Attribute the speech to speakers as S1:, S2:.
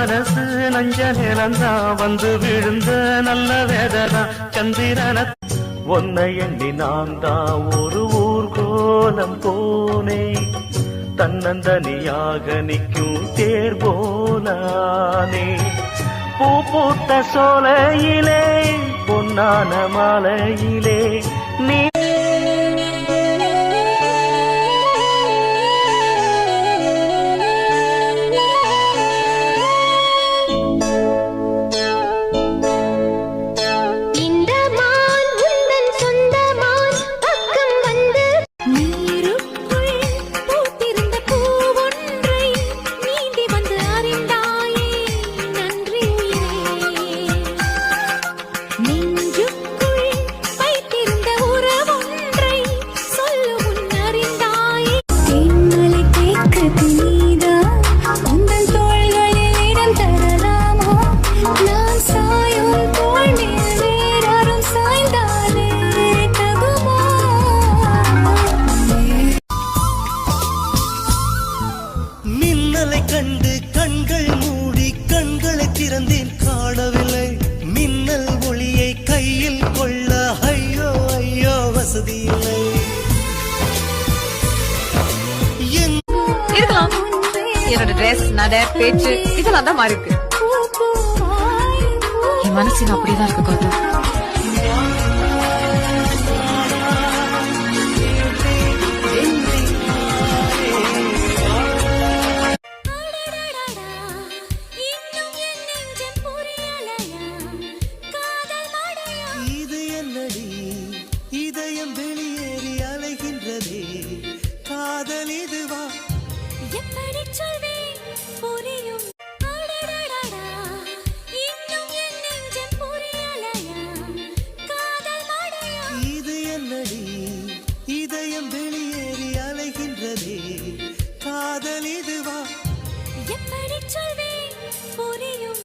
S1: மனசு நஞ்ச நிறந்தான் வந்து விழுந்த நல்ல வேதனா சந்திரன ஒன்னை எண்ணி நான் தான் ஒரு ஊர்கோலம் போனேன் தன்னந்தனியாக நிற்கும் தேர் போலானே பூ பூத்த சோலையிலே பொன்னான மாலையிலே நீ
S2: கண்டு கண்கள் மூடி கண்களை திறந்தேன் காணவில்லை மின்னல் ஒளியை கையில் கொள்ள ஐயோ ஐயோ வசதி இல்லை
S3: இருக்கலாம் என்னோட ட்ரெஸ் நட பேச்சு இதெல்லாம் தான் மாறி இருக்கு என் மனசு அப்படிதான் இருக்கு கௌதம்